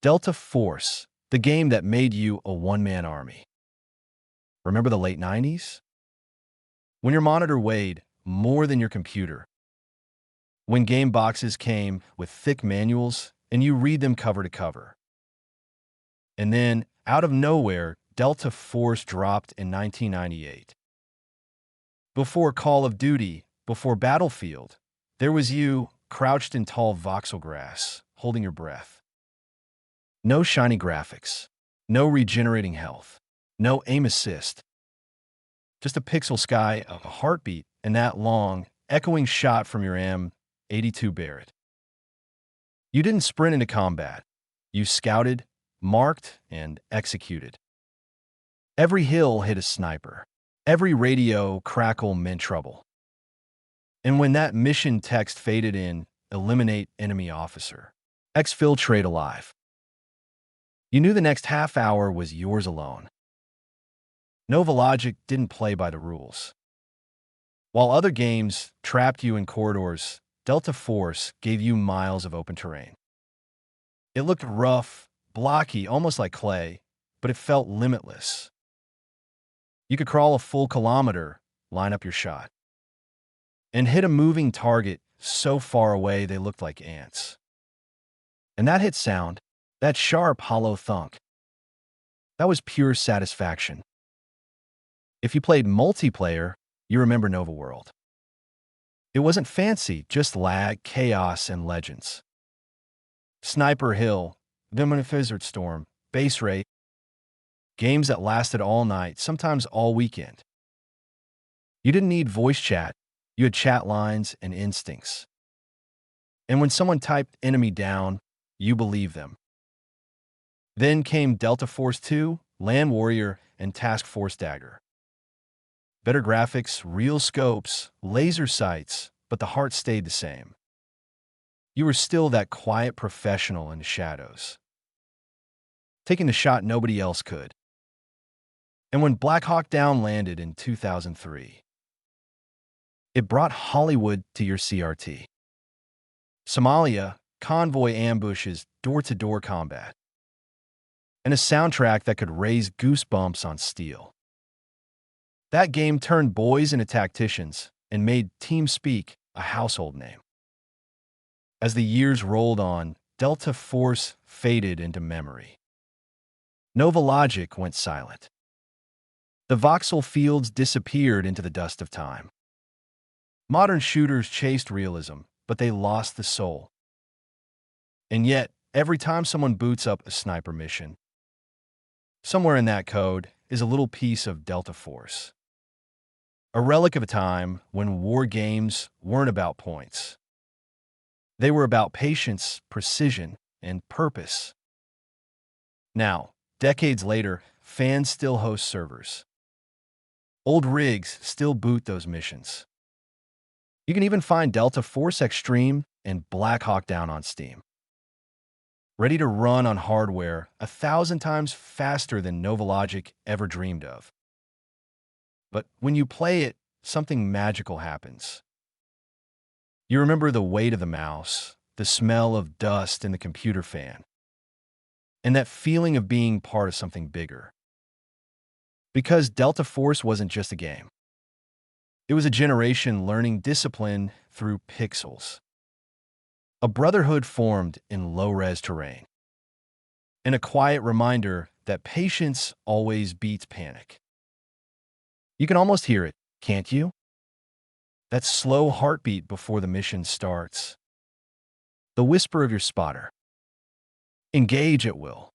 Delta Force, the game that made you a one-man army. Remember the late 90s? When your monitor weighed more than your computer. When game boxes came with thick manuals and you read them cover to cover. And then, out of nowhere, Delta Force dropped in 1998. Before Call of Duty, before Battlefield, there was you, crouched in tall voxel grass, holding your breath. No shiny graphics, no regenerating health, no aim assist. Just a pixel sky, a heartbeat, and that long, echoing shot from your M82 Barrett. You didn't sprint into combat. You scouted, marked, and executed. Every hill hit a sniper. Every radio crackle meant trouble. And when that mission text faded in, eliminate enemy officer, exfiltrate alive, you knew the next half hour was yours alone. NovaLogic didn't play by the rules. While other games trapped you in corridors, Delta Force gave you miles of open terrain. It looked rough, blocky, almost like clay, but it felt limitless. You could crawl a full kilometer, line up your shot, and hit a moving target so far away they looked like ants. And that hit sound, that sharp, hollow thunk, that was pure satisfaction. If you played multiplayer, you remember NovaWorld. It wasn't fancy, just lag, chaos, and legends. Sniper Hill, Desert Storm, Base Rate, games that lasted all night, sometimes all weekend. You didn't need voice chat, you had chat lines and instincts. And when someone typed enemy down, you believed them. Then came Delta Force 2, Land Warrior, and Task Force Dagger. Better graphics, real scopes, laser sights, but the heart stayed the same. You were still that quiet professional in the shadows, taking the shot nobody else could. And when Black Hawk Down landed in 2003, it brought Hollywood to your CRT. Somalia, convoy ambushes, door-to-door combat, and a soundtrack that could raise goosebumps on steel. That game turned boys into tacticians and made TeamSpeak a household name. As the years rolled on, Delta Force faded into memory. NovaLogic went silent. The voxel fields disappeared into the dust of time. Modern shooters chased realism, but they lost the soul. And yet, every time someone boots up a sniper mission, somewhere in that code is a little piece of Delta Force. A relic of a time when war games weren't about points. They were about patience, precision, and purpose. Now, decades later, fans still host servers. Old rigs still boot those missions. You can even find Delta Force Extreme and Black Hawk Down on Steam, ready to run on hardware 1,000 times faster than NovaLogic ever dreamed of. But when you play it, something magical happens. You remember the weight of the mouse, the smell of dust in the computer fan, and that feeling of being part of something bigger. Because Delta Force wasn't just a game. It was a generation learning discipline through pixels. A brotherhood formed in low-res terrain. And a quiet reminder that patience always beats panic. You can almost hear it, can't you? That slow heartbeat before the mission starts. The whisper of your spotter. Engage at will.